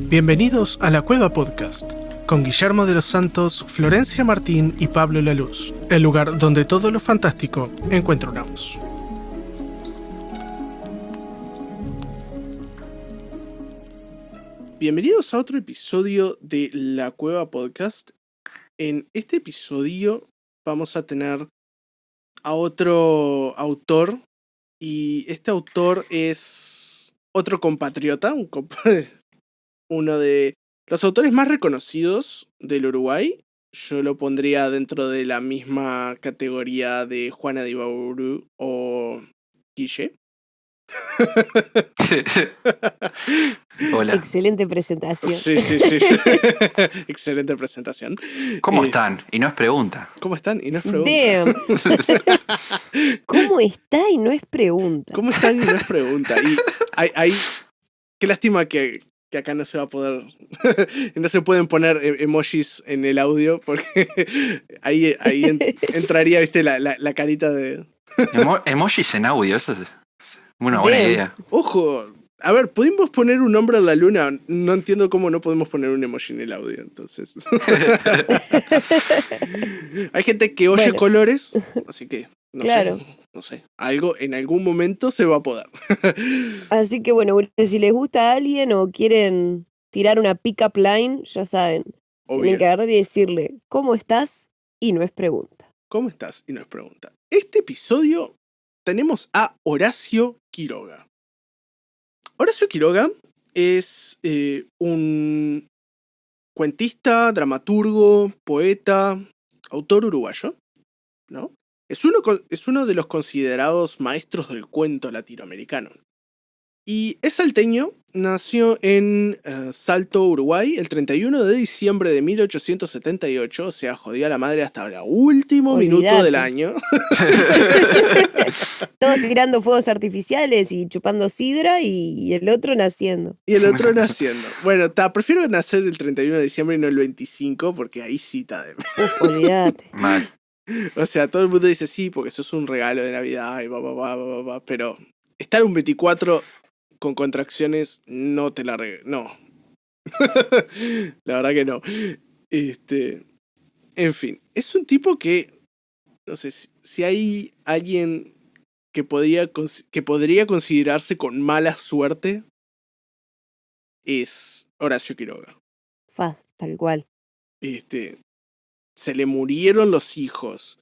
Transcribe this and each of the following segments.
Bienvenidos a La Cueva Podcast, con Guillermo de los Santos, Florencia Martín y Pablo Laluz, el lugar donde todo lo fantástico encuentra una voz. Bienvenidos a otro episodio de La Cueva Podcast. En este episodio vamos a tener a otro autor, y este autor es otro compatriota, uno de los autores más reconocidos del Uruguay. Yo lo pondría dentro de la misma categoría de Juana de Ibarburu o Guille. Hola. Excelente presentación. Sí. Excelente presentación. ¿Cómo están? Y no es pregunta. ¿Cómo están? Y no es pregunta. Damn. ¿Cómo está? Y no es pregunta. ¿Cómo están? Y no es pregunta. Y hay qué lástima que acá no se va a poder, no se pueden poner emojis en el audio, porque ahí entraría, viste, la carita de... Emojis en audio, eso es una buena idea. Ojo, a ver, ¿pudimos poner un nombre a la luna? No entiendo cómo no podemos poner un emoji en el audio, entonces. Hay gente que oye colores, así que no sé, algo en algún momento se va a poder. Así que bueno, si les gusta a alguien o quieren tirar una pick-up line, ya saben. Tienen que agarrar y decirle, ¿cómo estás? Y no es pregunta. ¿Cómo estás? Y no es pregunta. Este episodio tenemos a Horacio Quiroga. Horacio Quiroga es un cuentista, dramaturgo, poeta, autor uruguayo, ¿no? Es uno de los considerados maestros del cuento latinoamericano. Y es salteño, nació en Salto, Uruguay, el 31 de diciembre de 1878, o sea, jodía a la madre hasta el último minuto del año. Todos tirando fuegos artificiales y chupando sidra y el otro naciendo. Bueno, prefiero nacer el 31 de diciembre y no el 25, porque ahí sí está de... Olvídate. Mal. O sea, todo el mundo dice sí, porque eso es un regalo de Navidad y pero estar un 24 con contracciones no te la no. La verdad que no. En fin, es un tipo que, no sé, si hay alguien que podría considerarse con mala suerte, es Horacio Quiroga. Tal cual. Se le murieron los hijos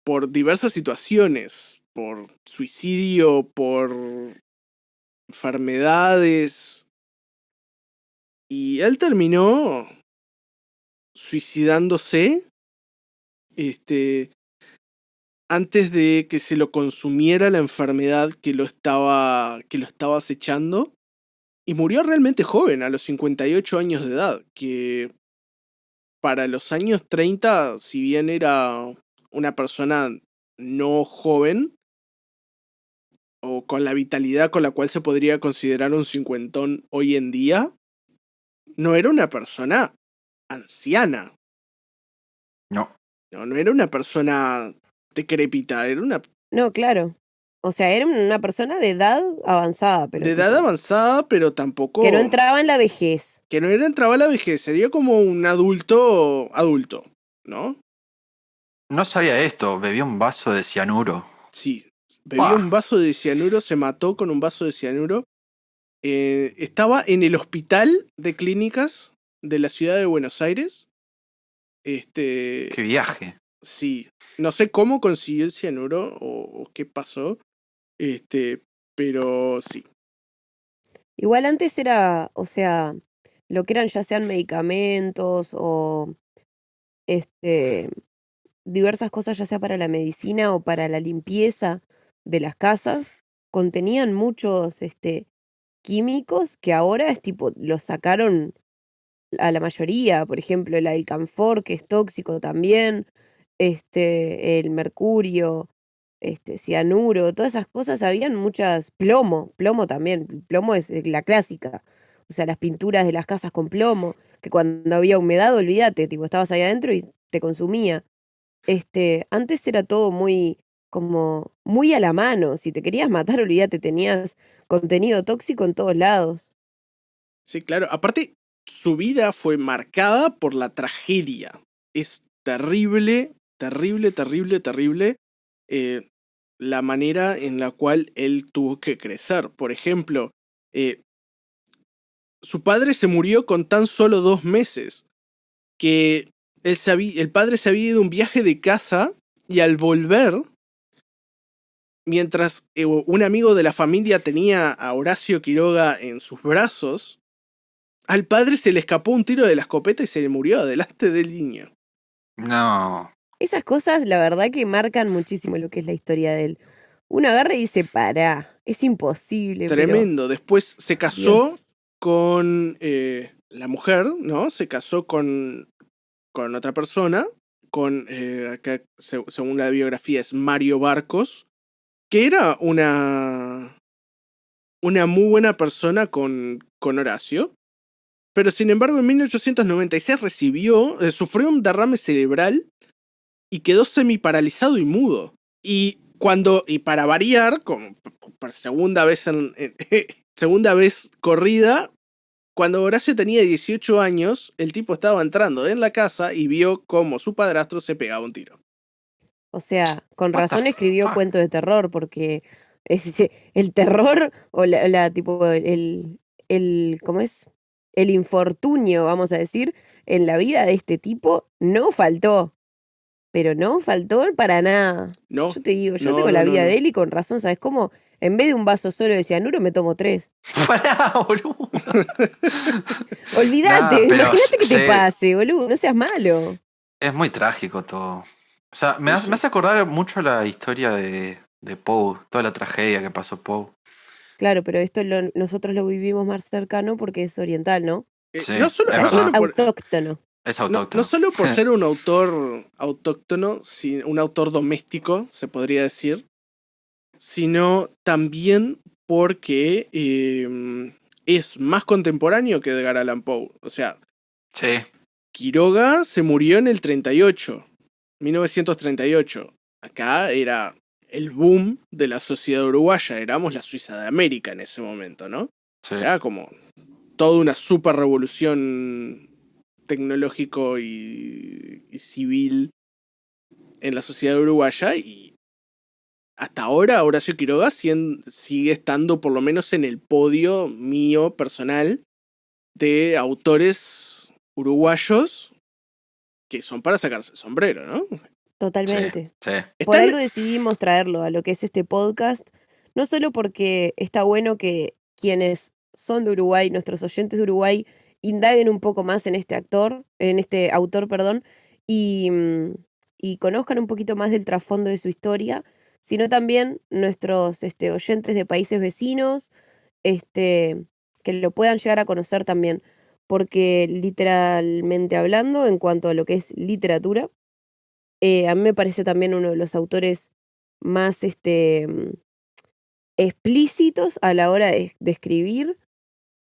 por diversas situaciones, por suicidio, por enfermedades, y él terminó suicidándose antes de que se lo consumiera la enfermedad que lo estaba acechando, y murió realmente joven, a los 58 años de edad, que para los años 30, si bien era una persona no joven, o con la vitalidad con la cual se podría considerar un cincuentón hoy en día, no era una persona anciana. No era una persona decrépita, era una... No, claro. O sea, era una persona de edad avanzada. Pero tampoco... Que no entraba en la vejez. Entraba en la vejez, sería como un adulto, ¿no? No sabía esto, bebió un vaso de cianuro. Sí, bebió un vaso de cianuro, se mató con un vaso de cianuro. Estaba en el hospital de clínicas de la ciudad de Buenos Aires. ¡Qué viaje! Sí, no sé cómo consiguió el cianuro o qué pasó, pero sí. Igual antes era, o sea, lo que eran ya sean medicamentos o diversas cosas, ya sea para la medicina o para la limpieza de las casas, contenían muchos químicos que ahora es tipo, los sacaron a la mayoría. Por ejemplo, el alcanfor, que es tóxico también, el mercurio, cianuro, todas esas cosas. Habían muchas, plomo también. Plomo es la clásica. O sea, las pinturas de las casas con plomo, que cuando había humedad, olvídate, tipo, estabas ahí adentro y te consumía. Antes era todo muy como muy a la mano. Si te querías matar, olvídate, tenías contenido tóxico en todos lados. Sí, claro. Aparte, su vida fue marcada por la tragedia. Es terrible, terrible, terrible, terrible la manera en la cual él tuvo que crecer. Por ejemplo, su padre se murió con tan solo 2 meses. Que el padre se había ido a un viaje de casa y al volver, mientras un amigo de la familia tenía a Horacio Quiroga en sus brazos, al padre se le escapó un tiro de la escopeta y se le murió delante del niño. No. Esas cosas, la verdad que marcan muchísimo lo que es la historia de él. Uno agarra y dice, pará, es imposible, pero Tremendo. Después se casó Dios. con la mujer, ¿no? Se casó con otra persona, acá, según la biografía es Mario Barcos, que era una muy buena persona con Horacio. Pero sin embargo en 1896 sufrió un derrame cerebral y quedó semiparalizado y mudo. Y para variar, por segunda vez segunda vez corrida, cuando Horacio tenía 18 años, el tipo estaba entrando en la casa y vio cómo su padrastro se pegaba un tiro. O sea, con What the razón escribió fuck? cuentos de terror, porque el terror o tipo, ¿cómo es? El infortunio, vamos a decir, en la vida de este tipo no faltó. Pero no faltó para nada. No, Yo te digo, yo no, tengo no, la no, vida de no. él y con razón, ¿sabes cómo? En vez de un vaso solo de cianuro, me tomo 3. Pará, boludo. Nah, Olvídate, pero imagínate que te pase, boludo, no seas malo. es muy trágico todo. O sea, me Y hace, me sí. hace acordar mucho la historia de Poe, toda la tragedia que pasó Poe. Claro, pero esto nosotros lo vivimos más cercano porque es oriental, ¿no? Sí, No es O solo, sea, no es verdad. solo por, autóctono. Es no autóctono. solo por ser un autor autóctono, un autor doméstico, se podría decir, sino también porque es más contemporáneo que Edgar Allan Poe. O sea, Sí, Quiroga se murió en el 38, 1938. Acá era el boom de la sociedad uruguaya, éramos la Suiza de América en ese momento, ¿no? sí. Era como toda una super revolución tecnológico y civil en la sociedad uruguaya y hasta ahora Horacio Quiroga sigue estando por lo menos en el podio mío personal de autores uruguayos que son para sacarse el sombrero, ¿no? Sí, Totalmente. sí. Por Están, algo decidimos traerlo a lo que es este podcast, no solo porque está bueno que quienes son de Uruguay, nuestros oyentes de Uruguay, indaguen un poco más en este autor, perdón, y, y conozcan un poquito más del trasfondo de su historia, sino también nuestros oyentes de países vecinos, que lo puedan llegar a conocer también, porque literalmente hablando, en cuanto a lo que es literatura, a mí me parece también uno de los autores más explícitos a la hora de escribir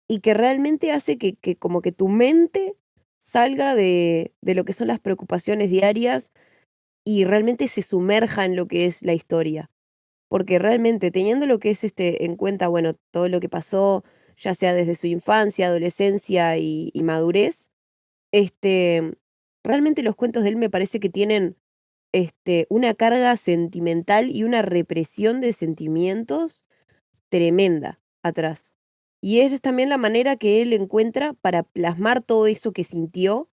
y que realmente hace que como que tu mente salga de lo que son las preocupaciones diarias y realmente se sumerja en lo que es la historia. Porque realmente teniendo lo que es en cuenta, bueno, todo lo que pasó, ya sea desde su infancia, adolescencia y madurez, realmente los cuentos de él me parece que tienen una carga sentimental y una represión de sentimientos tremenda atrás. Y es también la manera que él encuentra para plasmar todo eso que sintió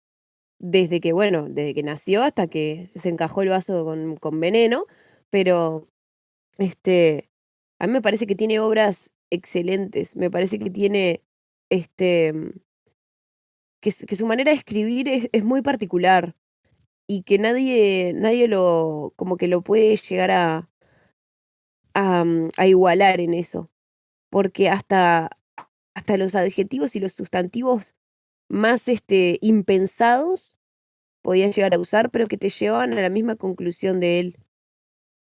desde que, bueno, desde que nació hasta que se encajó el vaso con veneno, pero a mí me parece que tiene obras excelentes, me parece que tiene, este, que su manera de escribir es muy particular y que nadie como que lo puede llegar a igualar en eso, porque hasta los adjetivos y los sustantivos más, impensados podían llegar a usar, pero que te llevaban a la misma conclusión de él.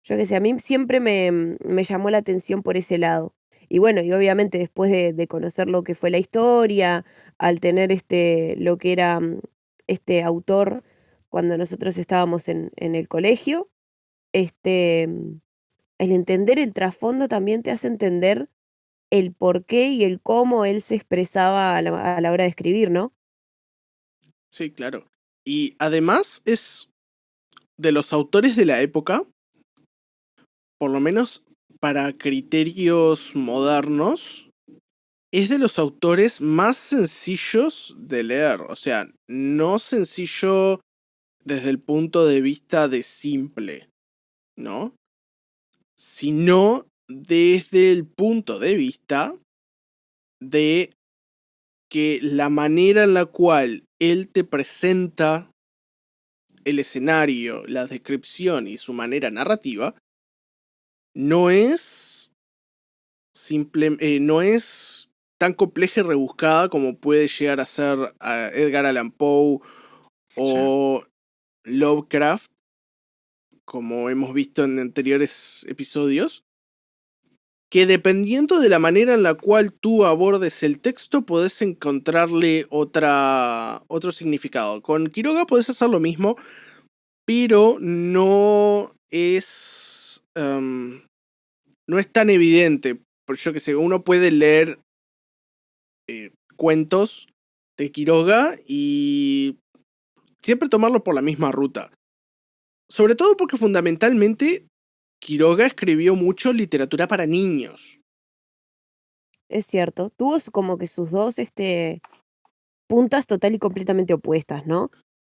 Yo qué sé, a mí siempre me llamó la atención por ese lado. Y bueno, y obviamente después de conocer lo que fue la historia, al tener lo que era este autor cuando nosotros estábamos en el colegio, este, el entender el trasfondo también te hace entender el por qué y el cómo él se expresaba a la hora de escribir, ¿no? Sí, claro. Y además es de los autores de la época, por lo menos para criterios modernos, es de los autores más sencillos de leer. O sea, no sencillo desde el punto de vista de simple, ¿no? Sino desde el punto de vista de que la manera en la cual él te presenta el escenario, la descripción y su manera narrativa no es no es tan compleja y rebuscada como puede llegar a ser Edgar Allan Poe Sí. o Lovecraft, como hemos visto en anteriores episodios, que dependiendo de la manera en la cual tú abordes el texto, podés encontrarle otro significado. Con Quiroga podés hacer lo mismo, pero no es tan evidente. Por yo que sé, uno puede leer cuentos de Quiroga y siempre tomarlo por la misma ruta. Sobre todo porque fundamentalmente Quiroga escribió mucho literatura para niños. Es cierto. Tuvo como que sus dos puntas total y completamente opuestas, ¿no?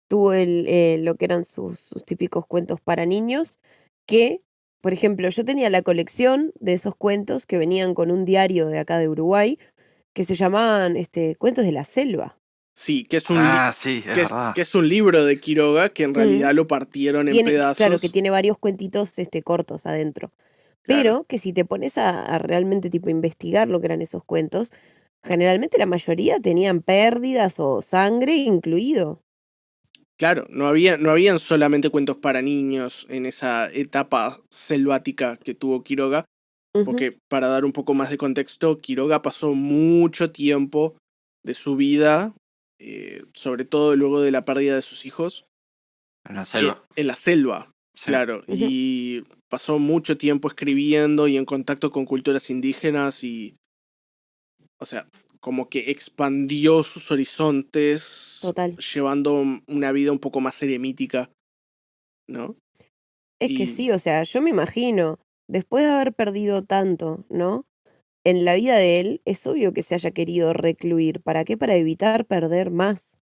Tuvo lo que eran sus típicos cuentos para niños, que, por ejemplo, yo tenía la colección de esos cuentos que venían con un diario de acá de Uruguay, que se llamaban Cuentos de la Selva. Sí, Sí, es verdad. que es un libro de Quiroga que en Mm. realidad lo partieron en Claro, que pedazos. tiene varios cuentitos cortos adentro. Claro, Pero que si te pones a realmente tipo investigar lo que eran esos cuentos, generalmente la mayoría tenían pérdidas o sangre incluido. claro, no habían solamente cuentos para niños en esa etapa selvática que tuvo Quiroga, Ujú. porque para dar un poco más de contexto, Quiroga pasó mucho tiempo de su vida, sobre todo luego de la pérdida de sus hijos, En la selva. en la selva, Sí. claro, Ujú. y pasó mucho tiempo escribiendo y en contacto con culturas indígenas y, o sea, como que expandió sus horizontes Total. llevando una vida un poco más eremítica, ¿no? Es que Y sí, o sea, yo me imagino, después de haber perdido tanto, ¿no? En la vida de él, es obvio que se haya querido recluir. ¿Para qué? Para evitar perder más.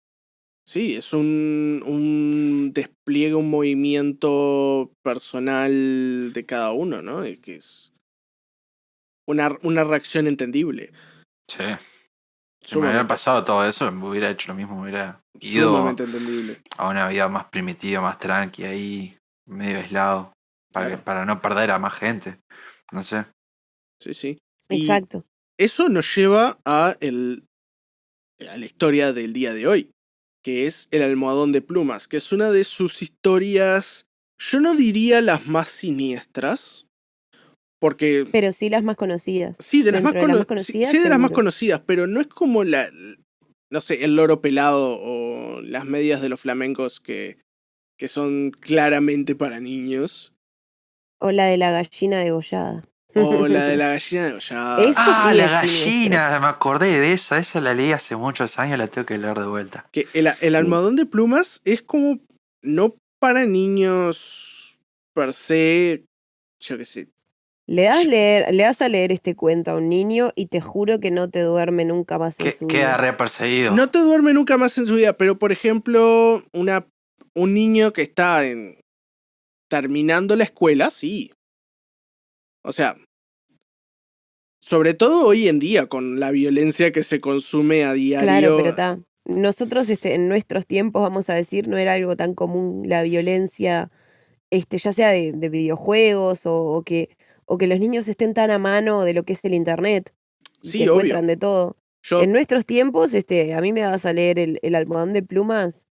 sí, es un despliegue, un movimiento personal de cada uno, ¿no? Y que es una reacción entendible, Sí. Si me hubiera sumamente, pasado todo eso, me hubiera hecho lo mismo, me hubiera ido sumamente entendible, a una vida más primitiva, más tranqui, ahí, medio aislado, claro, para no perder a más gente. No sé. sí, sí. Y Exacto. eso nos lleva a la historia del día de hoy, que es El Almohadón de Plumas, que es una de sus historias, yo no diría las más siniestras, porque Pero sí las más conocidas. sí, Dentro de las más sí, conocidas, sí de las más seguro. conocidas, pero no es como no sé, El Loro Pelado o Las Medias de los Flamencos que son claramente para niños, O la de la gallina degollada. o la de la gallina degollada, Eso Ah, sí la es siniestro. gallina, me acordé de esa la leí hace muchos años, la tengo que leer de vuelta. que el Sí. Almohadón de Plumas es como no para niños per se, yo qué sé. Le das a leer este cuento a un niño y te juro que no te duerme nunca más en su Queda vida. re perseguido. No te duerme nunca más en su vida, pero por ejemplo, un niño que está terminando la escuela, sí. O sea, sobre todo hoy en día, con la violencia que se consume a Claro, pero diario. está. Nosotros, en nuestros tiempos, vamos a decir, no era algo tan común la violencia, ya sea de videojuegos o que los niños estén tan a mano de lo que es el internet y que Sí, obvio. encuentran de todo. En Yo. nuestros tiempos, a mí me dabas a leer el Almohadón de Plumas,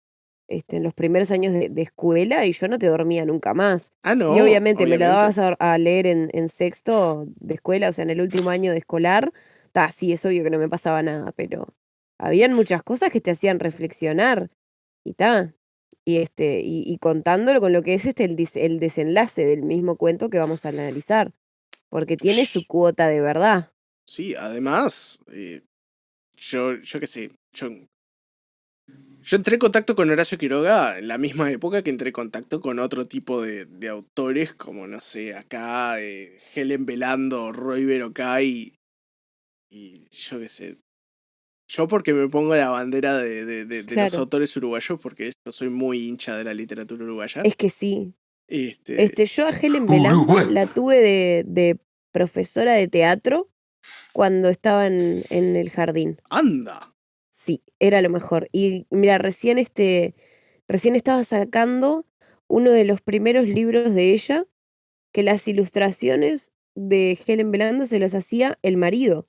en los primeros años de escuela y yo no te dormía nunca más. Ah, Sí, no, obviamente, me lo obviamente. dabas a leer en sexto de escuela, o sea, en el último año de escolar, sí, es obvio que no me pasaba nada, pero habían muchas cosas que te hacían reflexionar y y contándolo con lo que es el desenlace del mismo cuento que vamos a analizar, porque tiene su cuota de verdad. Sí, además, yo qué sé, yo entré en contacto con Horacio Quiroga en la misma época que entré en contacto con otro tipo de autores, como, no sé, acá, Helen Velando, Roy Berocay, y yo qué sé. Yo porque me pongo la bandera de los Claro, autores uruguayos, porque yo soy muy hincha de la literatura uruguaya. es que sí. Este, Yo a Helen Velando Uruguay. la tuve de profesora de teatro cuando estaba en el jardín. anda. Sí, era lo mejor. Y mira, recién estaba sacando uno de los primeros libros de ella, que las ilustraciones de Helen Velando se las hacía el marido.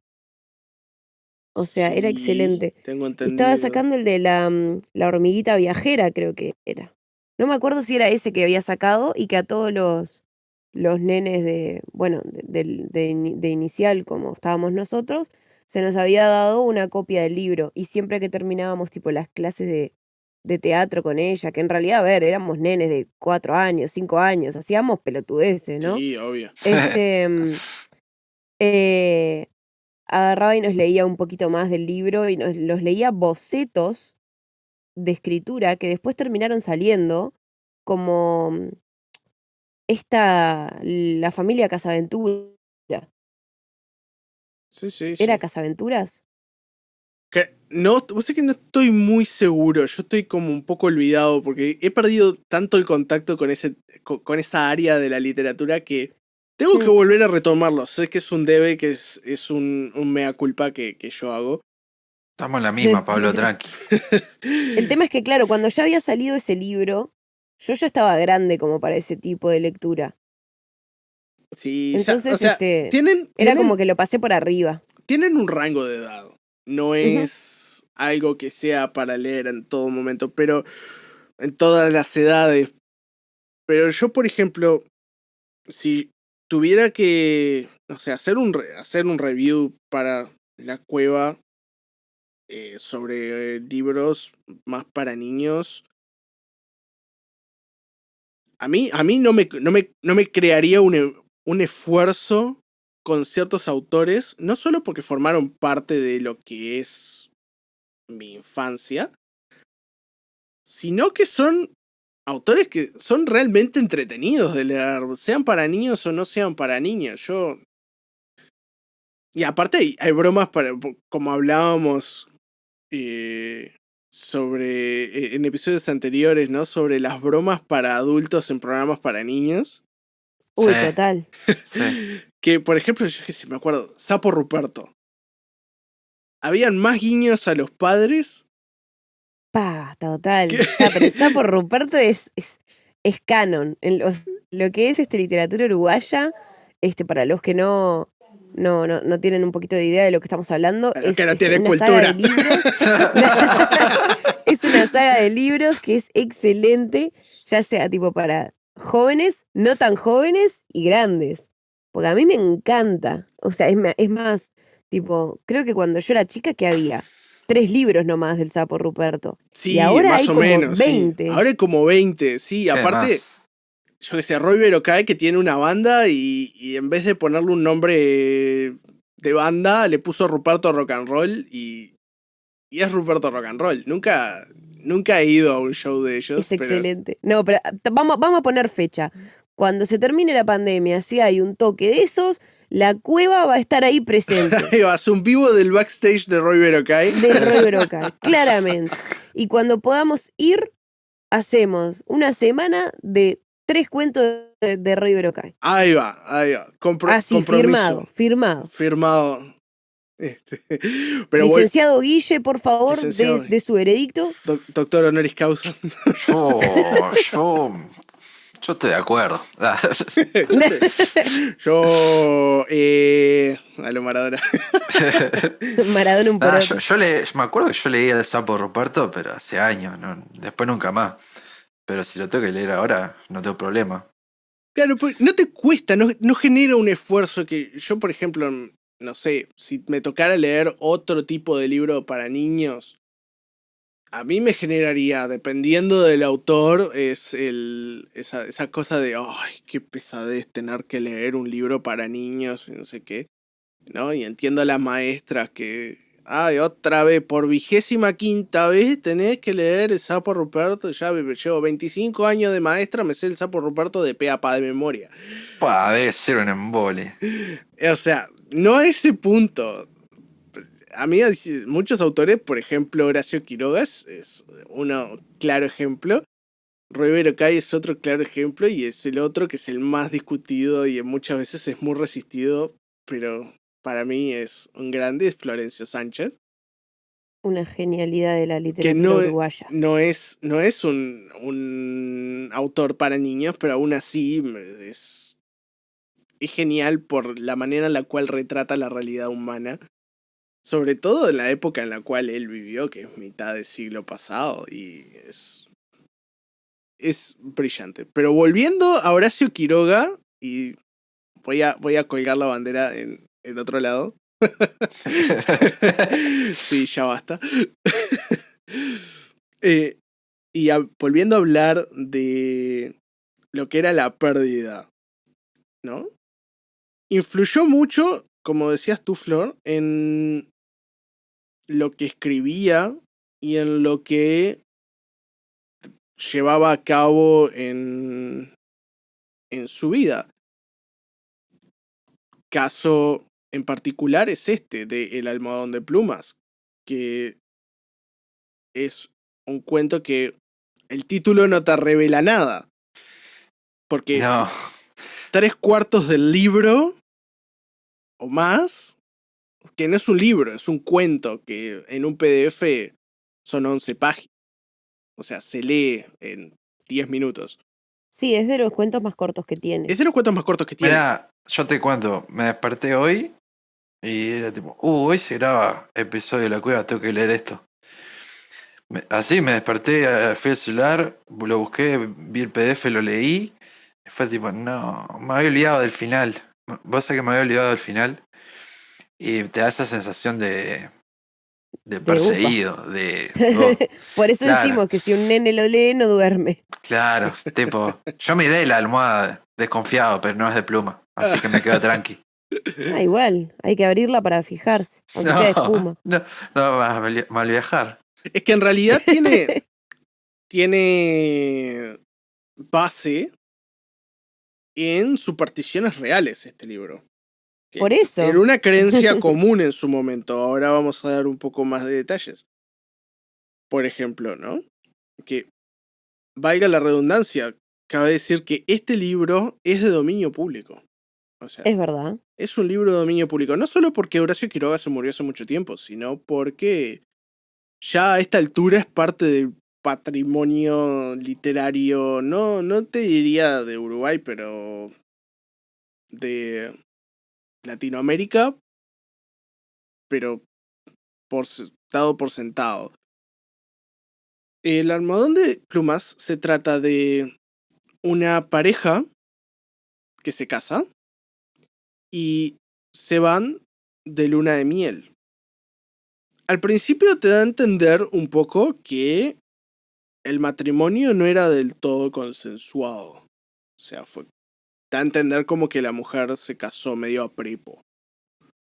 O sea, era Sí, excelente. tengo Y estaba entendido. sacando el de la hormiguita viajera, creo que era. No me acuerdo si era ese que había sacado y que a todos los nenes bueno, de inicial, como estábamos nosotros, se nos había dado una copia del libro. Y siempre que terminábamos, tipo, las clases de teatro con ella, que en realidad, a ver, éramos nenes de 4 años, 5 años, hacíamos pelotudeces, ¿no? Sí, obvio. Este, eh, agarraba y nos leía un poquito más del libro y nos los leía bocetos de escritura que después terminaron saliendo como la familia Casaventura. Sí, sí, ¿Era sí. Casaventuras? No, vos sé que no estoy muy seguro. Yo estoy como un poco olvidado porque he perdido tanto el contacto con con esa área de la literatura que tengo que Mm. volver a retomarlo. Sé que es un debe, que es un mea culpa que yo hago. Estamos en la misma, Pablo, tranqui. El tema es que, claro, cuando ya había salido ese libro, yo ya estaba grande como para ese tipo de lectura. Sí, o Entonces, sea, era como que lo pasé por arriba. tienen un rango de edad. No Ujú. es algo que sea para leer en todo momento, pero en todas las edades. Pero yo, por ejemplo, si tuviera que, no sé, hacer un review para la cueva sobre libros más para niños, a mí no me crearía un esfuerzo con ciertos autores, no solo porque formaron parte de lo que es mi infancia, sino que son autores que son realmente entretenidos de leer, sean para niños o no sean para niños. Y aparte hay bromas como hablábamos eh, en episodios anteriores, ¿no? Sobre las bromas para adultos en programas para niños. Sí, Uy, total. sí. Que, por ejemplo, yo que sé, me acuerdo, Sapo Ruperto. Habían más guiños a los padres que... Total. Pero el Sapo Ruperto es canon. Lo que es literatura uruguaya, para los que no tienen un poquito de idea de lo que estamos hablando, Los que es no tienen una saga de cultura. libros. Es una saga de libros que es excelente, ya sea tipo para jóvenes, no tan jóvenes y grandes. Porque a mí me encanta. O sea, es más, tipo, creo que cuando yo era chica que había 3 libros nomás del Sapo Ruperto. Y Sí, ahora más hay o como menos, sí. 20. Ahora hay como 20, sí. ¿Qué Aparte, más? yo que sé, Roy Berocay que tiene una banda y en vez de ponerle un nombre de banda, le puso Ruperto Rock and Roll y es Ruperto Rock and Roll. Nunca he ido a un show de ellos, Es pero excelente. No, pero vamos a poner fecha. Cuando se termine la pandemia, si hay un toque de esos, la cueva va a estar ahí presente. ahí vas, un vivo del backstage de Roy Berocay. De Roy Broca, claramente. Y cuando podamos ir, hacemos una semana de 3 cuentos de Roy Broca. Ahí va, ahí va. Así, Compromiso. firmado, firmado. Firmado. Este, pero Licenciado Guille, por favor, licenciado, de su veredicto. doctor honoris causa. Yo, yo, yo estoy de acuerdo. A lo Maradona. Maradona un Ah, yo, poroto. yo me acuerdo que yo leía el Sapo Ruperto, pero hace años, después nunca más. Pero si lo tengo que leer ahora, no tengo problema. Claro, pues no te cuesta, no genera un esfuerzo que yo, por ejemplo, no sé, si me tocara leer otro tipo de libro para niños, A mí me generaría, dependiendo del autor, esa cosa de, ay, qué pesadez tener que leer un libro para niños y no sé qué, ¿no? Y entiendo a las maestras que, ay, otra vez, por 25ª vez tenés que leer el Sapo Ruperto, ya llevo 25 años de maestra, me sé el Sapo Ruperto de pe a pa de memoria. Debe ser un embole. O sea, no a ese punto. A mí muchos autores, por ejemplo Horacio Quiroga es uno claro ejemplo, Rivero Cay es otro claro ejemplo y es el otro que es el más discutido y muchas veces es muy resistido, pero para mí es un grande, es Florencio Sánchez, Una genialidad de la que literatura uruguaya. no es un autor para niños, pero aún así es genial por la manera en la cual retrata la realidad humana. Sobre todo en la época en la cual él vivió, que es mitad del siglo pasado, y es brillante. Pero volviendo a Horacio Quiroga, y voy a colgar la bandera en otro lado. Sí, ya basta. Volviendo a hablar de lo que era la pérdida, ¿no? Influyó mucho, como decías tú, Flor, en lo que escribía y en lo que llevaba a cabo en su vida. Caso en particular es este, de El almohadón de plumas, que es un cuento que el título no te revela nada, porque No, 3/4 del libro o más, que no es un libro, es un cuento que en un PDF son 11 páginas, o sea, se lee en 10 minutos. Sí, es de los cuentos más cortos que tiene. Es de los cuentos más cortos que tiene. mira, yo te cuento, me desperté hoy y era tipo, hoy se graba episodio de La Cueva, tengo que leer esto. Así me desperté, fui al celular, lo busqué, vi el PDF, lo leí. Y fue tipo, no, me había olvidado del final. Vos sabés que me había olvidado del final. Y te da esa sensación de De upa. perseguido, oh, Por eso claro, decimos que si un nene lo lee, no duerme. claro, tipo, yo miré la almohada desconfiado, pero no es de pluma, así que me quedo tranqui. Ah, igual, hay que abrirla para fijarse, aunque sea de No, espuma. no, no, mal viajar. Es que en realidad tiene base en supersticiones reales este libro. Por Que eso. era una creencia común en su momento. Ahora vamos a dar un poco más de detalles. Por ejemplo, ¿no? Que valga la redundancia, cabe decir que este libro es de dominio público. O sea, Es verdad. es un libro de dominio público. No solo porque Horacio Quiroga se murió hace mucho tiempo, sino porque ya a esta altura es parte del patrimonio literario, no te diría de Uruguay, pero de Latinoamérica, pero dado por sentado. El almohadón de plumas se trata de una pareja que se casa y se van de luna de miel. Al principio te da a entender un poco que el matrimonio no era del todo consensuado. O sea, da a entender como que la mujer se casó medio a prepo.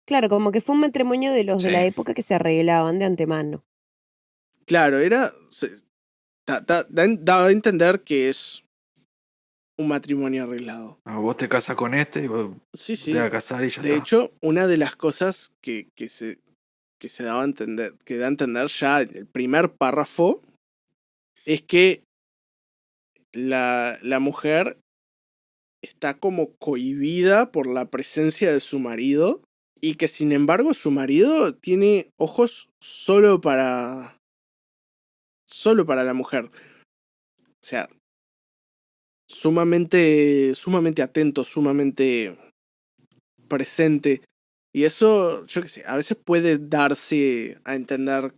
Claro, como que fue un matrimonio de los de la Sí. época que se arreglaban de antemano. Claro, daba a entender que es un matrimonio arreglado. Vos te casas con este y vos Sí, te vas sí. a casar y ya De está. hecho, una de las cosas que se daba a entender, que da a entender ya en el primer párrafo, es que la mujer está como cohibida por la presencia de su marido y que sin embargo su marido tiene ojos solo para la mujer. O sea, sumamente atento, sumamente presente. Y eso, yo qué sé, a veces puede darse a entender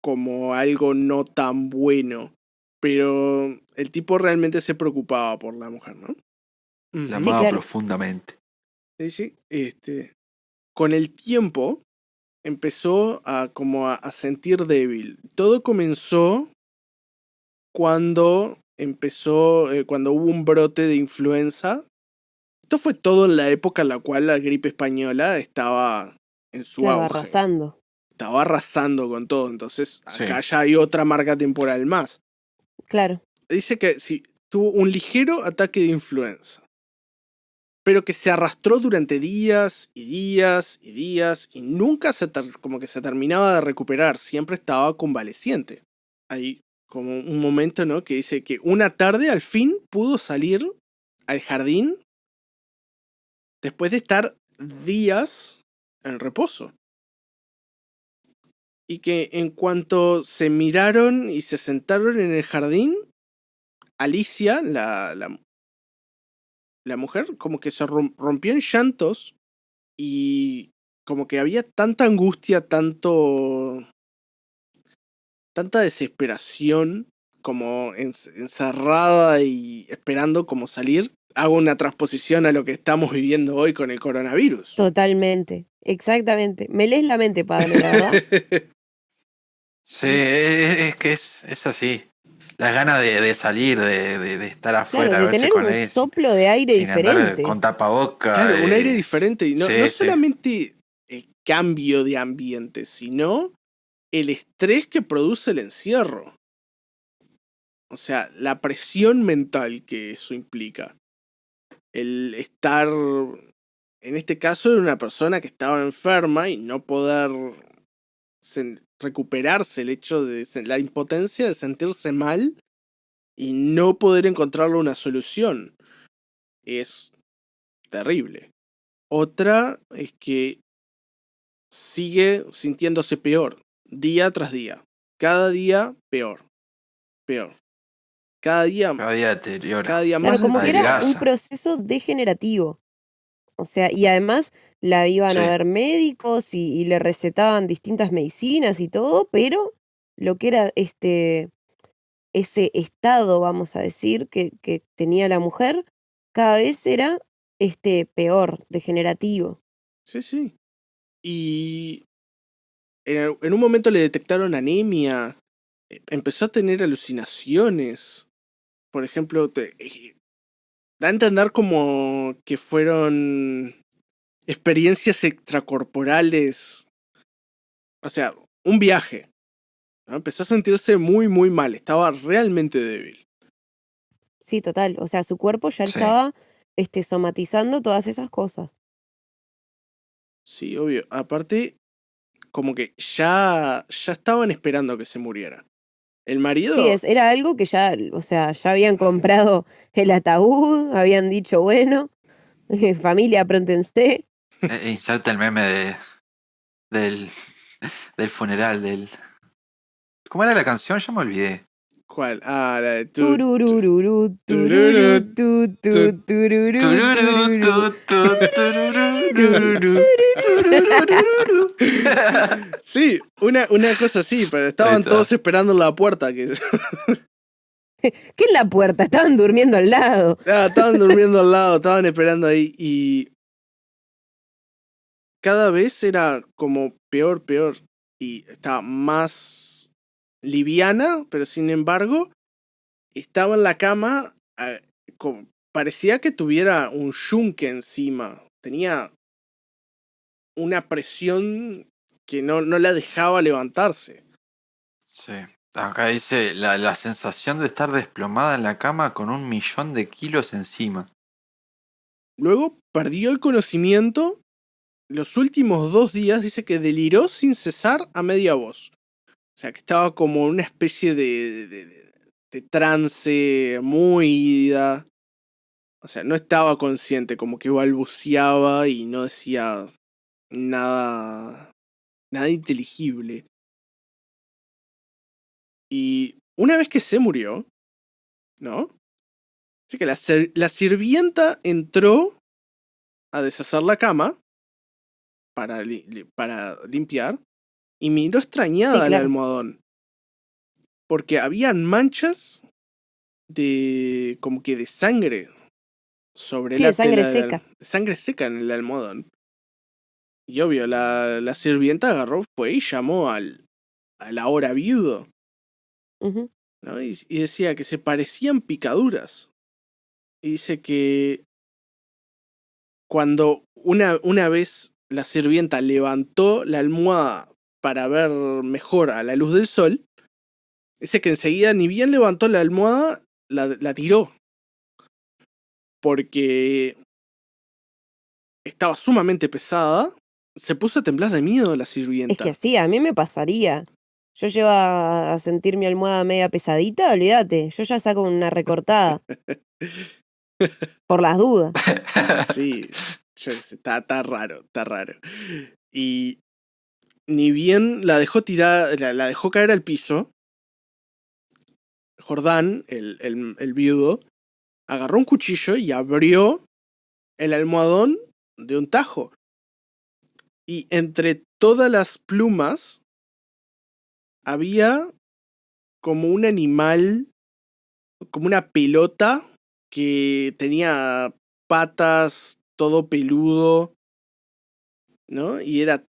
como algo no tan bueno. Pero el tipo realmente se preocupaba por la mujer, ¿no? La Ujú. Sí, amaba claro. profundamente. Sí, sí. Con el tiempo, empezó a sentir débil. Todo comenzó cuando cuando hubo un brote de influenza. Esto fue todo en la época en la cual la gripe española estaba en su Claro, auge. arrasando. Estaba arrasando con todo. Entonces, acá Sí. ya hay otra marca temporal más. Claro. Dice que sí, tuvo un ligero ataque de influenza, pero que se arrastró durante días y días y días y nunca como que se terminaba de recuperar. Siempre estaba convaleciente. Hay como un momento, ¿no? Que dice que una tarde al fin pudo salir al jardín después de estar días en reposo. Y que en cuanto se miraron y se sentaron en el jardín, Alicia, la mujer, como que se rompió en llantos y como que había tanta angustia, tanta desesperación, como encerrada y esperando como salir. Hago una transposición a lo que estamos viviendo hoy con el coronavirus. Totalmente. Exactamente. Me lees la mente, Pablo, la verdad. Sí, es que es así. Las ganas de salir, de estar Claro, afuera, de verse tener con un él, soplo de aire sin andar diferente. con tapaboca. Claro, un aire diferente. Y no Sí, sí. solamente el cambio de ambiente, sino el estrés que produce el encierro. O sea, la presión mental que eso implica. El estar, en este caso, era una persona que estaba enferma y no poder recuperarse, el hecho de la impotencia de sentirse mal y no poder encontrarle una solución. Es terrible. Otra es que sigue sintiéndose peor, día tras día. Cada día peor, peor. Cada día deteriora. Cada día Claro, más como que era un Adelgaza. proceso degenerativo. O sea, y además la iban a Sí. ver médicos y le recetaban distintas medicinas y todo, pero lo que era ese estado, vamos a decir, que tenía la mujer, cada vez era peor, degenerativo. Sí, sí. Y en un momento le detectaron anemia. Empezó a tener alucinaciones. Por ejemplo, da a entender como que fueron experiencias extracorporales. O sea, un viaje, ¿no? Empezó a sentirse muy, muy mal. Estaba realmente débil. Sí, total. O sea, su cuerpo ya Sí. estaba somatizando todas esas cosas. Sí, obvio. Aparte, como que ya estaban esperando que se muriera. El Sí, marido, era algo que ya, o sea, ya habían comprado el ataúd, habían dicho, bueno, familia, apróntense. Inserta el meme del, del funeral del. ¿Cómo era la canción? Ya me olvidé. ¿cuál? Ah, la de Tururururu, tururu, tururú, tu, tu, tururu, Tururú, tururu. turururururu, turururururu. Sí, una cosa así, pero Ahí estaban todos está. esperando en la puerta. ¿Qué en la puerta? Estaban durmiendo al lado. Estaban durmiendo al lado, estaban esperando ahí. Y cada vez era como peor, peor. Y estaba más liviana, pero sin embargo, estaba en la cama. Parecía que tuviera un yunque encima. Tenía una presión que no la dejaba levantarse. Sí. Acá dice la sensación de estar desplomada en la cama con 1.000.000 de kilos encima. Luego perdió el conocimiento. Los últimos 2 días dice que deliró sin cesar a media voz. O sea, que estaba como en una especie de trance muy ida. O sea, no estaba consciente, como que balbuceaba y no decía nada, nada inteligible. Y una vez que se murió, ¿no? Así que la sirvienta entró a deshacer la cama para limpiar y miró Sí, extrañada el claro. almohadón. Porque habían manchas como que de sangre sobre Sí, la de sangre tela seca. sangre seca en el almohadón. Y obvio, la sirvienta agarró, fue y llamó al ahora viudo, Ujú. ¿no? Y decía que se parecían picaduras. Y dice que cuando una vez la sirvienta levantó la almohada para ver mejor a la luz del sol, dice que enseguida ni bien levantó la almohada, la tiró. Porque estaba sumamente pesada. Se puso a temblar de miedo la Es que sirvienta. sí, a mí me pasaría. Yo llego a sentir mi almohada media pesadita, olvídate. Yo ya saco una recortada, por las dudas. Sí, yo qué sé, está raro, está raro. Y ni bien la dejó tirar, la dejó caer al piso, Jordán, el viudo, agarró un cuchillo y abrió el almohadón de un tajo. Y entre todas las plumas había como un animal, como una pelota que tenía patas, todo peludo, ¿no? Y era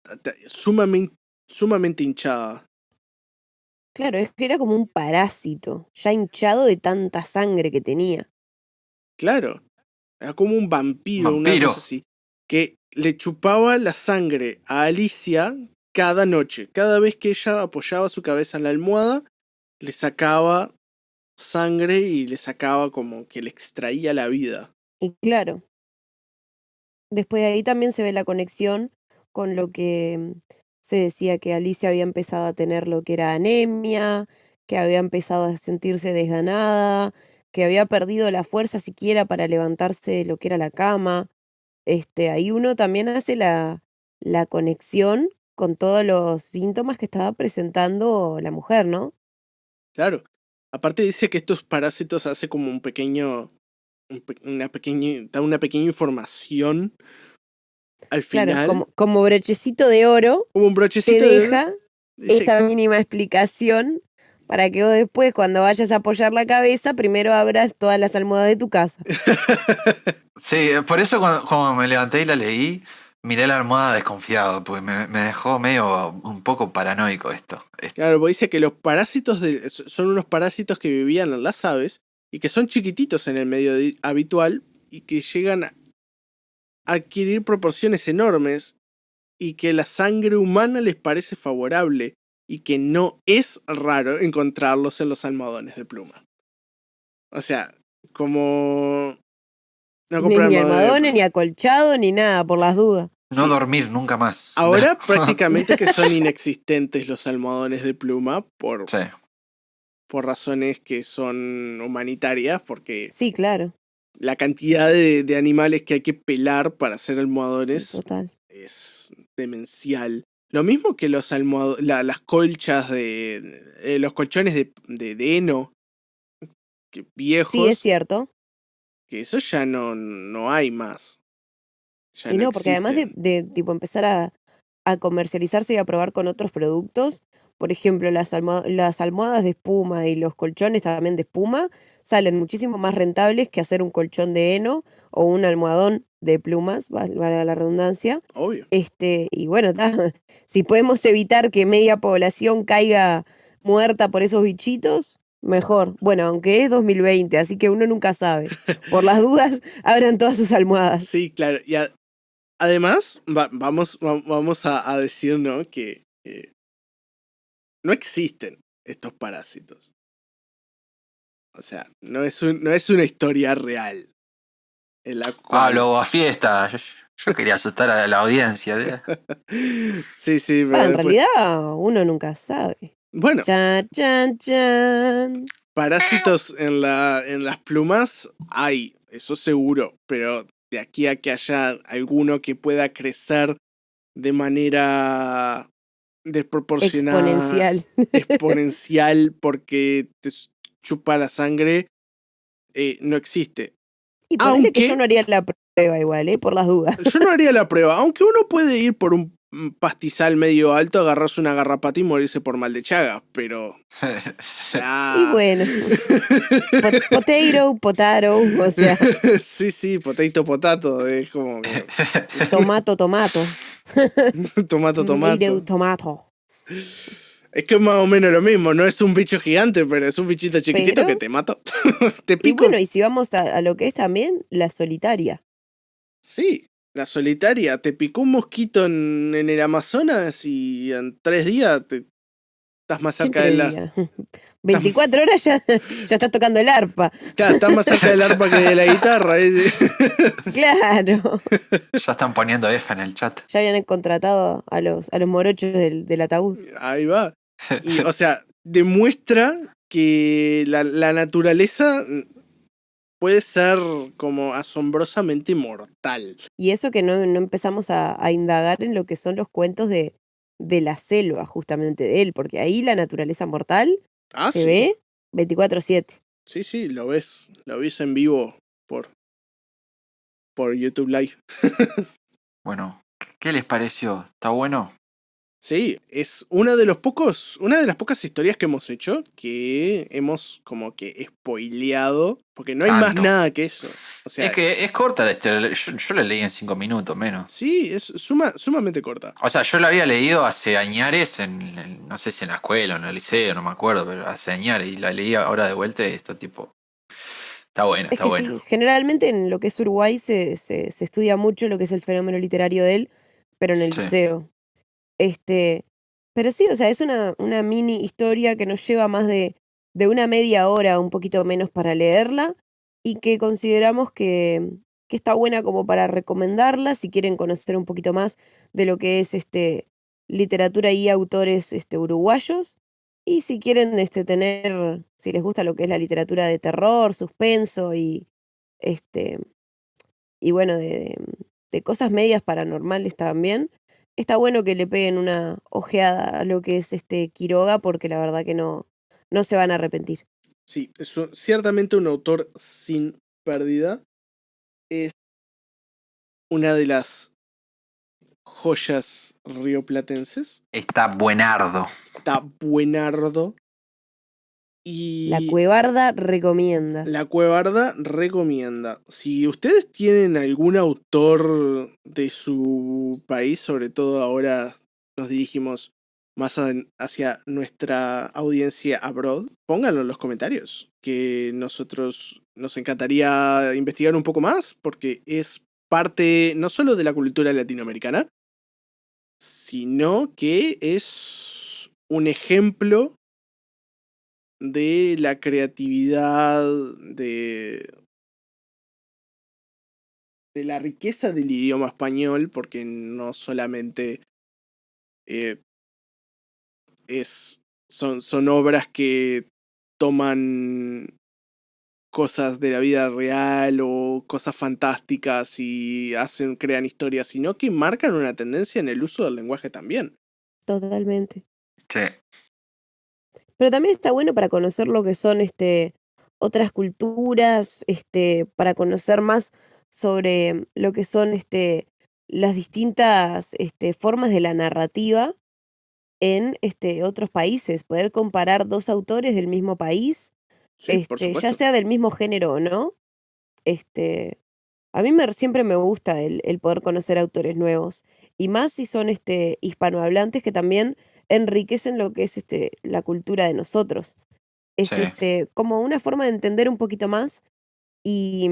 sumamente hinchada. Claro, es que era como un parásito, ya hinchado de tanta sangre que tenía. Claro, era como un vampiro, una cosa Vampiro. así, que le chupaba la sangre a Alicia cada noche. Cada vez que ella apoyaba su cabeza en la almohada, le sacaba sangre y le sacaba como que le extraía la vida. Y claro, después de ahí también se ve la conexión con lo que se decía que Alicia había empezado a tener lo que era anemia, que había empezado a sentirse desganada, que había perdido la fuerza siquiera para levantarse de lo que era la cama. Ahí uno también hace la conexión con todos los síntomas que estaba presentando la mujer, ¿no? Claro. Aparte dice que estos parásitos hace como un pequeño, da una pequeña información al Claro, final, como brochecito de oro, como un te brochecito de oro. deja Dice, esta mínima explicación para que vos después, cuando vayas a apoyar la cabeza, primero abras todas las almohadas de tu casa. Sí, por eso cuando me levanté y la leí, miré la almohada desconfiado, porque me dejó medio un poco paranoico esto. claro, porque dice que los parásitos son unos parásitos que vivían en las aves y que son chiquititos en el medio habitual y que llegan a adquirir proporciones enormes y que la sangre humana les parece favorable y que no es raro encontrarlos en los almohadones de pluma. O sea, como no comprar Ni almohadones de almohadones, ni pluma. acolchado, ni nada, por las dudas. No Sí, dormir nunca más. ahora prácticamente que son inexistentes los almohadones de pluma Sí. por razones que son humanitarias, porque Sí, claro. la cantidad de animales que hay que pelar para hacer Sí, almohadones total. es demencial. Lo mismo que las colchas los colchones de heno Sí, es viejos, cierto. que eso ya no hay más. Ya Y no no, porque además existen. de tipo empezar a comercializarse y a probar con otros productos, por ejemplo, las almohadas de espuma y los colchones también de espuma salen muchísimo más rentables que hacer un colchón de heno o un almohadón de plumas, vale la redundancia. Obvio. Y bueno, si podemos evitar que media población caiga muerta por esos bichitos, mejor. Bueno, aunque es 2020, así que uno nunca sabe. Por las dudas, abran todas sus almohadas. Sí, claro. Y además, vamos a decir, ¿no? Que no existen estos parásitos. O sea, no es una historia real en la cual... Pablo, a fiesta. Yo quería asustar a la audiencia. Sí, Va, pero en después... realidad uno nunca sabe. Bueno, Chan, chan, chan. parásitos en las plumas hay, eso seguro, pero de aquí a que haya alguno que pueda crecer de manera desproporcionada, Exponencial. exponencial, porque te chupa la sangre, no existe. Y ponele que yo Aunque no haría la prueba igual, por las dudas. yo no haría la prueba, aunque uno puede ir por un pastizal medio alto, agarrarse una garrapata y morirse por mal de Chagas, pero... Y bueno, potato, o sea, Sí, potato, es como que... tomato. Tomato. Tomato. Es que es más o menos lo mismo, no es un bicho gigante, pero es un bichito chiquitito que Pero, te mata. Te y pico. bueno, y si vamos a lo que es también la solitaria. Sí, la solitaria. Te picó un mosquito en el Amazonas y en 3 días estás más ¿Quién cerca te de la... diría? 24 horas ya estás tocando el arpa. Claro, estás más cerca del arpa que de la guitarra. Claro. Ya están poniendo F en el chat. Ya habían contratado a los morochos del ataúd. Ahí va. Y, o sea, demuestra que la naturaleza puede ser como asombrosamente mortal. Y eso que no empezamos a indagar en lo que son los cuentos de la selva, justamente de él, porque ahí la naturaleza mortal Ah, se sí. ve 24/7. Sí, lo ves en vivo por YouTube Live. Bueno, ¿qué les pareció? ¿Está bueno? Sí, es una de las pocas historias que hemos hecho que hemos como que spoileado, porque no hay más Tanto. nada que eso. O sea, Es que es corta la historia. Yo la leí en 5 minutos menos. sí, es sumamente corta. O sea, yo la había leído hace añares no sé si en la escuela o en el liceo, no me acuerdo, pero hace añares y la leí ahora de vuelta y está tipo. Está buena, Es está que buena. sí, generalmente en lo que es Uruguay se estudia mucho lo que es el fenómeno literario de él, pero en el Sí. liceo. Pero sí, o sea, es una mini historia que nos lleva más de una media hora, un poquito menos para leerla, y que consideramos que está buena como para recomendarla si quieren conocer un poquito más de lo que es literatura y autores uruguayos. Y si quieren si les gusta lo que es la literatura de terror, suspenso este, y bueno, de cosas medias paranormales también. Está bueno que le peguen una ojeada a lo que es Quiroga, porque la verdad que no se van a arrepentir. Sí, es ciertamente un autor sin pérdida. Es una de las joyas rioplatenses. Está buenardo. Está buenardo. La Y Cuevarda recomienda. la Cuevarda recomienda. Si ustedes tienen algún autor de su país, sobre todo ahora nos dirigimos más hacia nuestra audiencia abroad, pónganlo en los comentarios, que nosotros nos encantaría investigar un poco más, porque es parte no solo de la cultura latinoamericana, sino que es un ejemplo de la creatividad, de la riqueza del idioma español, porque no solamente eh, son obras que toman cosas de la vida real o cosas fantásticas y crean historias, sino que marcan una tendencia en el uso del lenguaje también. Totalmente. Sí. Pero también está bueno para conocer lo que son otras culturas, para conocer más sobre lo que son las distintas formas de la narrativa en otros países, poder comparar dos autores del mismo país, Sí, por ya supuesto. sea del mismo género o no. A mí siempre me gusta el poder conocer autores nuevos, y más si son hispanohablantes que también enriquecen lo que es la cultura de nosotros. Es Sí. como una forma de entender un poquito más y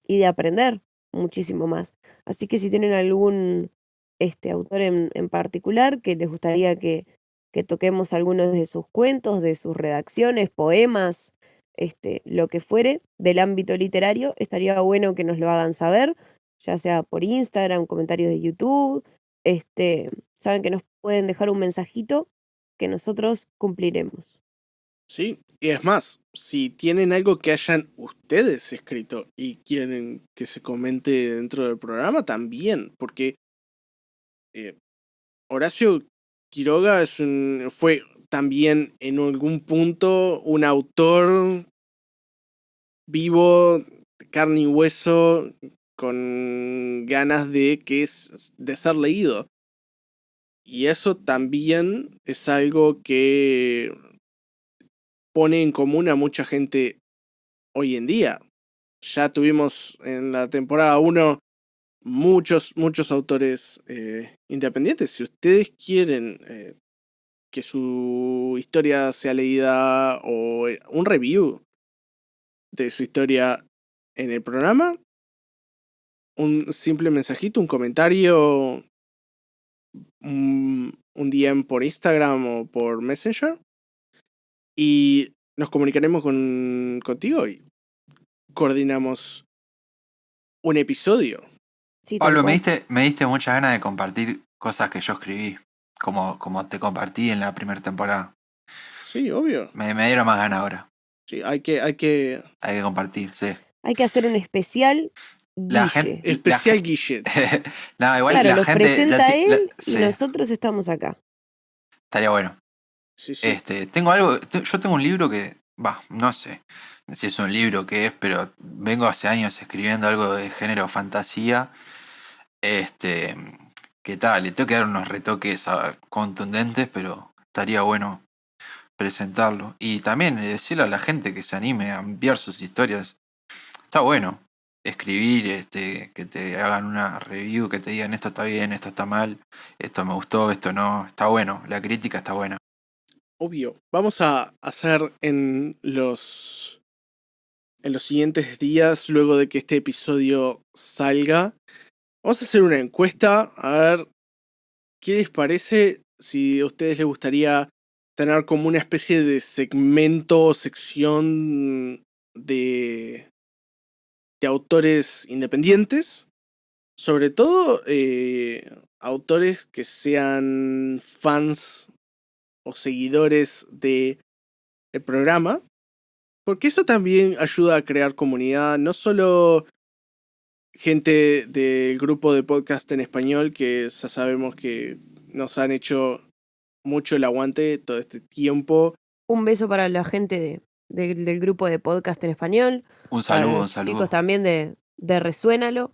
de aprender muchísimo más. Así que si tienen algún autor en particular que les gustaría que toquemos algunos de sus cuentos, de sus redacciones, poemas, lo que fuere del ámbito literario, estaría bueno que nos lo hagan saber, ya sea por Instagram, comentarios de YouTube. Saben que nos pueden dejar un mensajito que nosotros cumpliremos. Sí, y es más, si tienen algo que hayan ustedes escrito y quieren que se comente dentro del programa, también, porque eh, Horacio Quiroga fue también en algún punto un autor vivo, de carne y hueso, con ganas de ser leído. Y eso también es algo que pone en común a mucha gente hoy en día. Ya tuvimos en la temporada 1 muchos autores independientes. Si ustedes quieren que su historia sea leída o un review de su historia en el programa, un simple mensajito, un comentario, un DM por Instagram o por Messenger y nos comunicaremos contigo y coordinamos un episodio. Sí, tal Pablo, cual. me diste muchas ganas de compartir cosas que yo escribí, como te compartí en la primera temporada. Sí, obvio. Me dieron más ganas ahora. Sí, hay que Hay que compartir, sí. Hay que hacer un especial La gente, Guille. especial Guille. no, igual Claro, la los gente, presenta él y sí, nosotros estamos acá. estaría bueno. Sí, sí. Yo tengo un libro que, no sé si es un libro que es, pero vengo hace años escribiendo algo de género fantasía. ¿Qué tal? Le tengo que dar unos retoques contundentes, pero estaría bueno presentarlo. Y también decirle a la gente que se anime a enviar sus historias. Está bueno escribir, que te hagan una review, que te digan esto está bien, esto está mal, esto me gustó, esto no. Está bueno, la crítica está buena. Obvio. Vamos a hacer en los siguientes días, luego de que este episodio salga, vamos a hacer una encuesta a ver qué les parece, si a ustedes les gustaría tener como una especie de segmento o sección de autores independientes, sobre todo autores que sean fans o seguidores del programa, porque eso también ayuda a crear comunidad, no solo gente del grupo de podcast en español, que ya sabemos que nos han hecho mucho el aguante todo este tiempo. Un beso para la gente del grupo de podcast en español, para Un los chicos saludo. también de Resuénalo,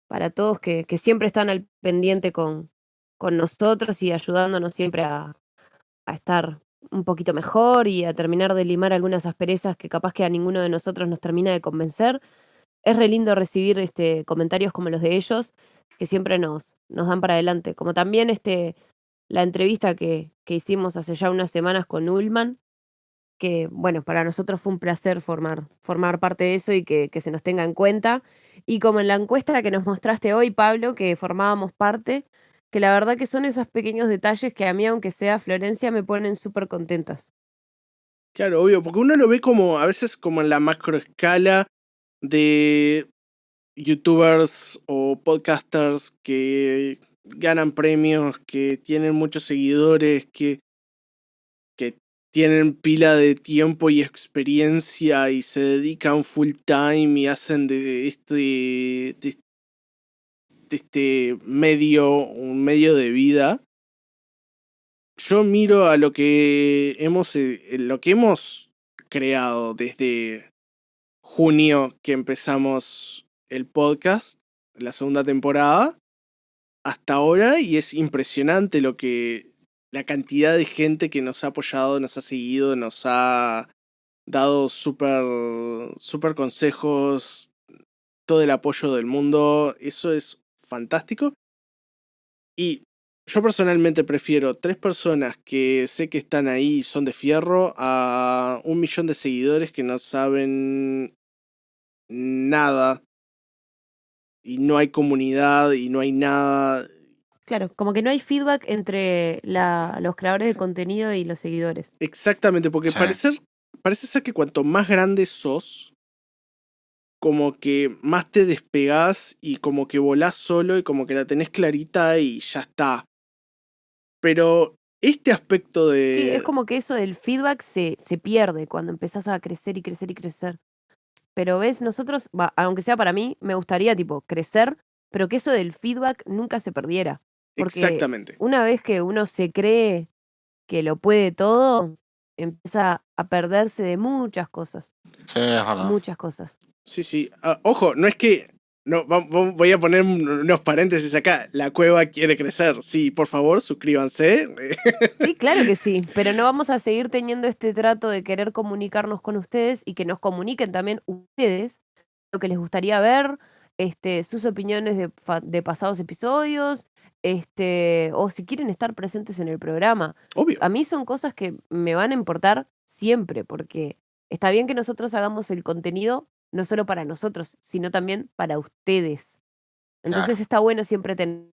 para todos que siempre están al pendiente con nosotros y ayudándonos siempre a estar un poquito mejor y a terminar de limar algunas asperezas que capaz que a ninguno de nosotros nos termina de convencer. Es re lindo recibir comentarios como los de ellos, que siempre nos dan para adelante. Como también la entrevista que hicimos hace ya unas semanas con Ullman, que bueno, para nosotros fue un placer formar parte de eso y que se nos tenga en cuenta. Y como en la encuesta que nos mostraste hoy, Pablo, que formábamos parte, que la verdad que son esos pequeños detalles que a mí, aunque sea Florencia, me ponen súper contentas. Claro, obvio, porque uno lo ve como a veces como en la macro escala de youtubers o podcasters que ganan premios, que tienen muchos seguidores, que tienen pila de tiempo y experiencia y se dedican full time y hacen de este medio un medio de vida. Yo miro a lo que hemos creado desde junio que empezamos el podcast, la segunda temporada, hasta ahora, y es impresionante la cantidad de gente que nos ha apoyado, nos ha seguido, nos ha dado súper consejos, todo el apoyo del mundo. Eso es fantástico. Y yo personalmente prefiero 3 personas que sé que están ahí y son de fierro a 1 millón de seguidores que no saben nada y no hay comunidad y no hay nada. Claro, como que no hay feedback entre los creadores de contenido y los seguidores. Exactamente, porque Sí. parece ser que cuanto más grande sos, como que más te despegás y como que volás solo y como que la tenés clarita y ya está. Pero este aspecto Sí, es de... como que eso del feedback se pierde cuando empezás a crecer y crecer y crecer. Pero ves, nosotros, aunque sea para mí, me gustaría tipo crecer, pero que eso del feedback nunca se perdiera. Porque Exactamente. una vez que uno se cree que lo puede todo, empieza a perderse de muchas cosas. Sí, es verdad. Muchas cosas. Sí, sí. Ojo, no es que No, voy a poner unos paréntesis acá. La cueva quiere crecer. Sí, por favor, suscríbanse. Sí, claro que sí, pero no vamos a seguir teniendo este trato de querer comunicarnos con ustedes y que nos comuniquen también ustedes lo que les gustaría ver, sus opiniones de pasados episodios, o si quieren estar presentes en el programa. Obvio. A mí son cosas que me van a importar siempre, porque está bien que nosotros hagamos el contenido no solo para nosotros, sino también para ustedes. Entonces Claro. está bueno siempre tener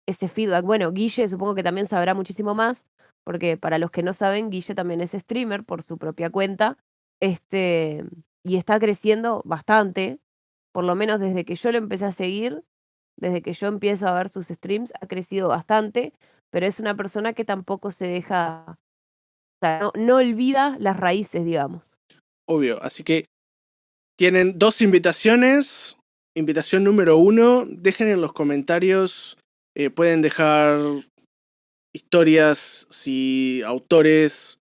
ese feedback. Bueno, Guille supongo que también sabrá muchísimo más, porque para los que no saben, Guille también es streamer por su propia cuenta, y está creciendo bastante, por lo menos desde que yo lo empecé a seguir, desde que yo empiezo a ver sus streams, ha crecido bastante, pero es una persona que tampoco se deja, o sea, no olvida las raíces, digamos. Obvio. Así que tienen 2 invitaciones. Invitación número 1. Dejen en los comentarios. Pueden dejar historias, si autores,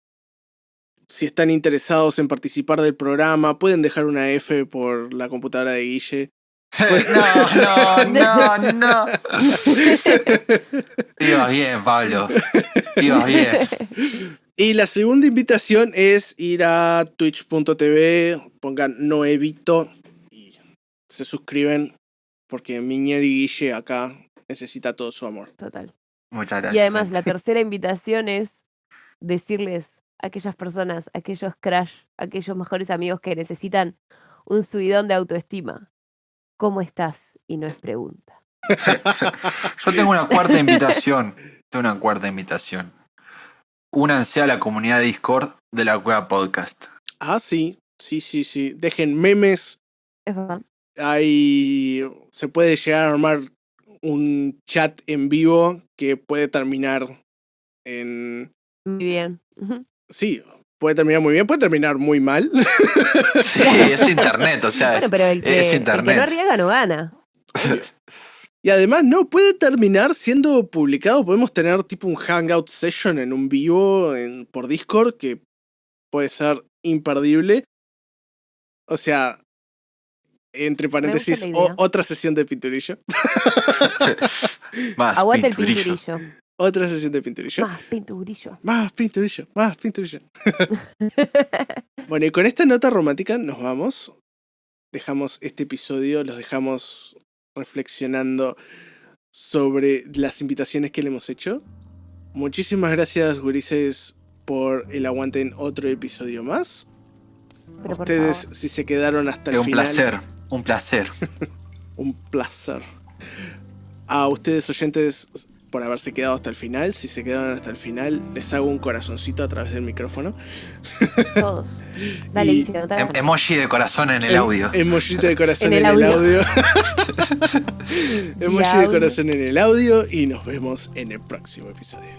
si están interesados en participar del programa. Pueden dejar una F por la computadora de Guille. No. Ibas bien, Pablo. Ibas bien. Y la segunda invitación es ir a twitch.tv, pongan Noevito y se suscriben porque Miñer y Guille acá necesita todo su amor. Total. Muchas gracias. Y además, gente. la tercera invitación es decirles a aquellas personas, aquellos crush, aquellos mejores amigos que necesitan un subidón de autoestima. ¿Cómo estás? Y no es pregunta. Yo tengo una cuarta invitación. Únanse a la comunidad de Discord de la Cueva Podcast. Ah, sí. Dejen memes. Es verdad. Ahí se puede llegar a armar un chat en vivo que puede terminar en... Muy bien. Ujú. Sí, puede terminar muy bien, puede terminar muy mal. Sí, es internet, o sea, Bueno, pero el es que no internet. arriesga no gana. Y además, no, puede terminar siendo publicado. Podemos tener tipo un hangout session en un vivo por Discord que puede ser imperdible. O sea, entre paréntesis, la idea. otra sesión de pinturillo. Más Aguanta el pinturillo. pinturillo. Otra sesión de pinturillo. Más pinturillo. Más pinturillo, más pinturillo. Bueno, y con esta nota romántica nos vamos. Dejamos este episodio, los dejamos reflexionando sobre las invitaciones que le hemos hecho. Muchísimas gracias, gurises, por el aguante en otro episodio más. Pero por Ustedes, favor. si se quedaron hasta el Es un final... placer, un placer. Un placer. A ustedes, oyentes, por haberse quedado hasta el final. Si se quedaron hasta el final, les hago un corazoncito a través del micrófono. Todos. Dale, Y- Guille, anotá. Emoji de corazón en el audio. Emojito de corazón En en el el audio. audio. Emoji de audio. corazón en el audio. Y nos vemos en el próximo episodio.